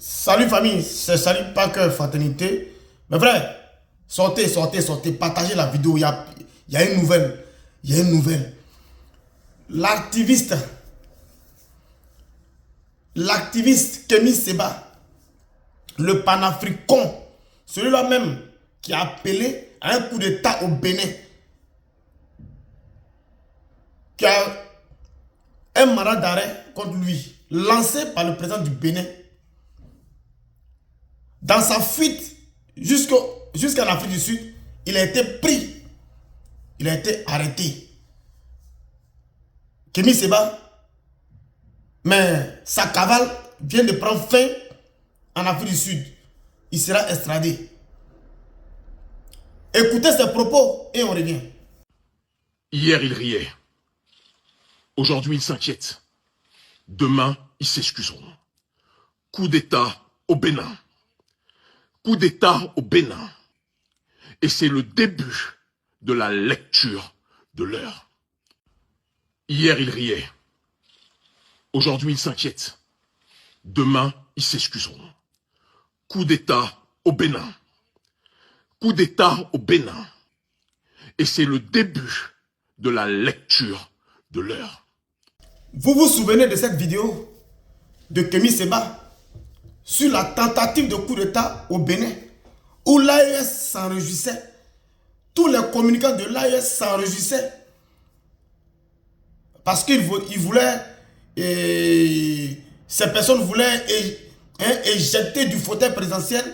Salut famille, c'est Salut pas que fraternité. Mais frère, sortez, partagez la vidéo. Il y a une nouvelle. Il y a une nouvelle. L'activiste, l'activiste Kémy Séba, le panafricain, celui-là même qui a appelé à un coup d'État au Bénin, qui a un mandat d'arrêt contre lui, lancé par le président du Bénin. Dans sa fuite jusqu'en Afrique du Sud, il a été pris. Il a été arrêté. Kémy Séba, mais sa cavale vient de prendre fin en Afrique du Sud. Il sera extradé. Écoutez ses propos et on revient. Hier, ils riaient. Aujourd'hui, ils s'inquiètent. Demain, ils s'excuseront. Coup d'État au Bénin. Coup d'État au Bénin. Et c'est le début de la lecture de l'heure. Hier, ils riaient. Aujourd'hui, ils s'inquiètent. Demain, ils s'excuseront. Coup d'État au Bénin. Coup d'État au Bénin. Et c'est le début de la lecture de l'heure. Vous vous souvenez de cette vidéo de Kémy Séba sur la tentative de coup d'État au Bénin où l'AES s'enregistrait. Tous les communicants de l'AES s'enregistraient parce qu'ils voulaient, ces personnes voulaient éjecter du fauteuil présidentiel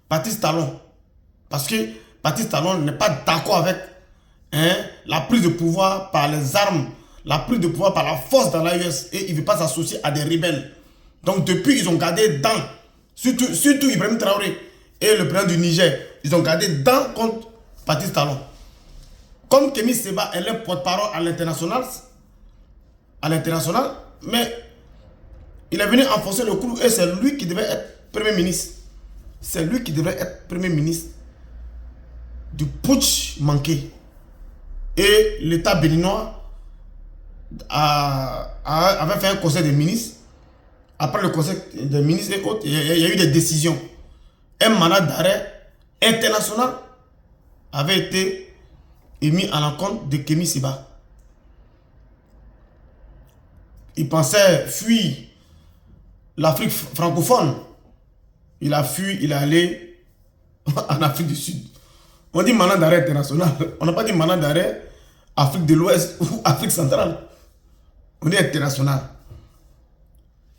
Patrice Talon. Parce que Patrice Talon n'est pas d'accord avec la prise de pouvoir par les armes, la prise de pouvoir par la force dans l'AES, et il ne veut pas s'associer à des rebelles. Donc depuis, ils ont gardé dents, surtout Ibrahim Traoré et le président du Niger, ils ont gardé dents contre Patrice Talon. Comme Kémy Séba est le porte-parole à l'international, mais il est venu enfoncer le clou et c'est lui qui devait être Premier ministre. C'est lui qui devrait être Premier ministre du putsch manqué. Et l'État béninois avait fait un conseil des ministres. Après le conseil des ministres et autres, il y a eu des décisions. Un mandat d'arrêt international avait été émis à l'encontre de Kémy Séba. Il pensait fuir l'Afrique francophone. Il a fui, il est allé en Afrique du Sud. On dit mandat d'arrêt international. On n'a pas dit mandat d'arrêt Afrique de l'Ouest ou Afrique centrale. On dit international.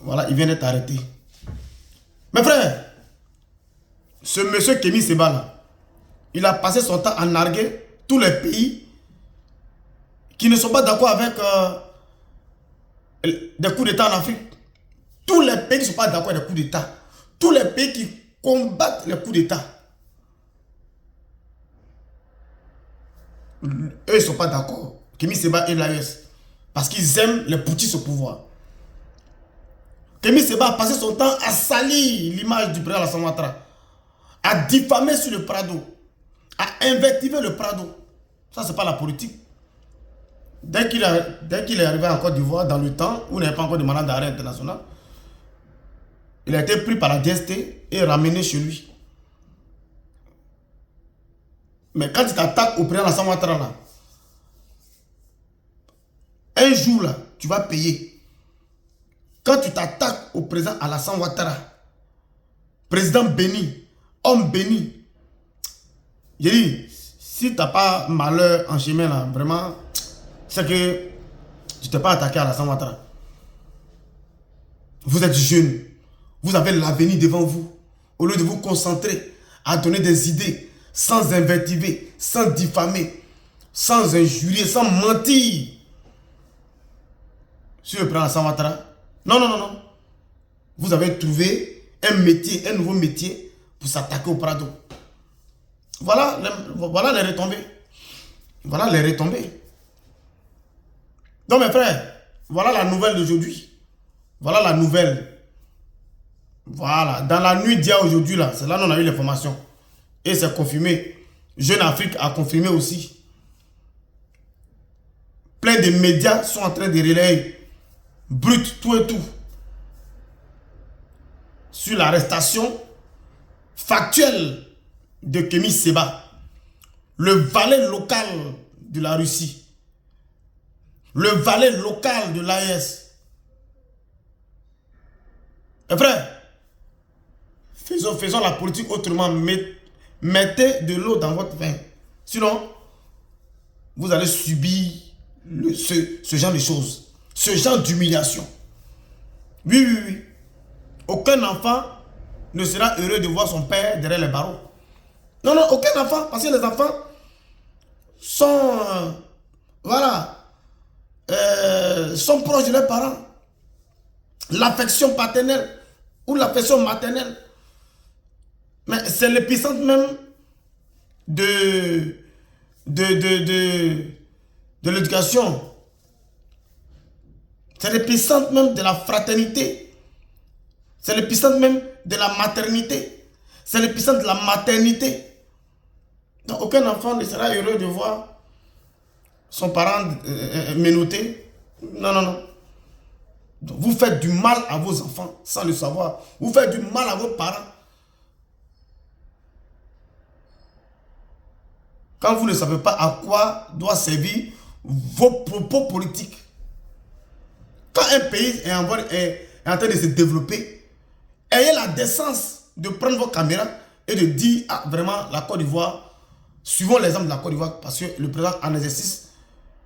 Voilà, il vient d'être arrêté. Mes frères, ce monsieur Kémy Séba là, il a passé son temps à narguer tous les pays qui ne sont pas d'accord avec des coups d'État en Afrique. Tous les pays qui ne sont pas d'accord avec des coups d'État. Tous les pays qui combattent les coups d'État. Eux, ils ne sont pas d'accord. Kémy Séba et l'AES. Parce qu'ils aiment les putschistes au pouvoir. Kémy Séba a passé son temps à salir l'image du président Alassane Ouattara, à diffamer sur le Prado, à invectiver le Prado. Ça, c'est pas la politique. Dès qu'il est arrivé en Côte d'Ivoire, dans le temps où il n'y avait pas encore de mandat d'arrêt international, il a été pris par la DST et ramené chez lui. Mais quand tu t'attaques au président Alassane Ouattara, là, un jour, là, tu vas payer. Quand tu t'attaques au président Alassane Ouattara, président béni, homme béni, j'ai dit, si tu n'as pas malheur en chemin, là, vraiment, c'est que tu ne t'es pas attaqué à Alassane Ouattara. Vous êtes jeune, vous avez l'avenir devant vous. Au lieu de vous concentrer à donner des idées, sans invectiver, sans diffamer, sans injurier, sans mentir sur le président Alassane Ouattara. Non. Vous avez trouvé un métier, un nouveau métier pour s'attaquer au Prado. Voilà les retombées. Voilà les retombées. Donc mes frères, voilà la nouvelle d'aujourd'hui. Voilà la nouvelle. Voilà. Dans la nuit d'hier aujourd'hui, là, c'est là qu'on a eu l'information. Et c'est confirmé. Jeune Afrique a confirmé aussi. Plein de médias sont en train de relayer. Brut, tout et tout. sur l'arrestation factuelle de Kémy Séba, le valet local de la Russie, le valet local de l'AES. Et frère, faisons la politique autrement. Mettez de l'eau dans votre vin. Sinon, vous allez subir ce genre de choses. Ce genre d'humiliation. Oui, oui, oui. Aucun enfant ne sera heureux de voir son père derrière les barreaux. Non, non, aucun enfant. Parce que les enfants sont... voilà. Sont proches de leurs parents. L'affection paternelle ou l'affection maternelle. Mais c'est l'épicentre même de l'éducation. C'est l'épicentre même de la fraternité. C'est l'épicentre même de la maternité. C'est l'épicentre de la maternité. Donc aucun enfant ne sera heureux de voir son parent menotté. Non, non, non. Donc, vous faites du mal à vos enfants sans le savoir. Vous faites du mal à vos parents. Quand vous ne savez pas à quoi doit servir vos propos politiques. Quand un pays est en train de se développer, ayez la décence de prendre vos caméras et de dire, ah, vraiment, la Côte d'Ivoire, suivons l'exemple de la Côte d'Ivoire, parce que le président en exercice,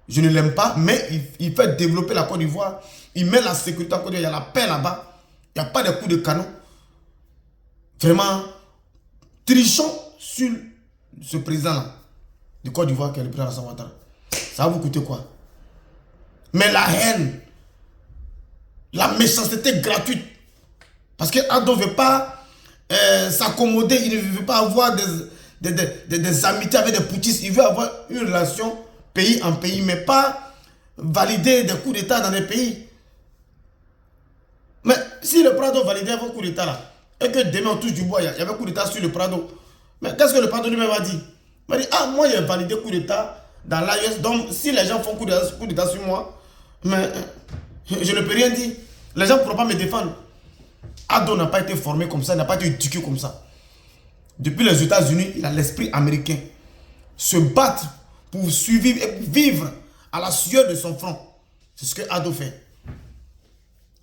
je ne l'aime pas, mais il fait développer la Côte d'Ivoire, il met la sécurité en Côte d'Ivoire, il y a la paix là-bas, il n'y a pas de coups de canon. Vraiment, trichons sur ce président-là de Côte d'Ivoire qui est le président Alassane Ouattara. Ça va vous coûter quoi? Mais la haine, la méchanceté gratuite, parce que Ado ne veut pas s'accommoder, il ne veut pas avoir des amitiés avec des putschistes, il veut avoir une relation pays en pays, mais pas valider des coups d'État dans des pays. Mais si le Prado validait vos coups d'État là, et que demain on touche du bois, il y avait coup d'État sur le Prado, mais qu'est-ce que le Prado lui-même va dire? Il va dire, ah, moi j'ai validé coup d'État dans l'AES, donc si les gens font coup d'État sur moi, mais je ne peux rien dire. Les gens ne pourront pas me défendre. Ado n'a pas été formé comme ça, n'a pas été éduqué comme ça. Depuis les États-Unis, il a l'esprit américain. Se battre pour survivre et vivre à la sueur de son front. C'est ce que Ado fait.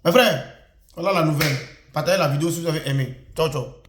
Mes frères, voilà la nouvelle. Partagez la vidéo si vous avez aimé. Ciao, ciao.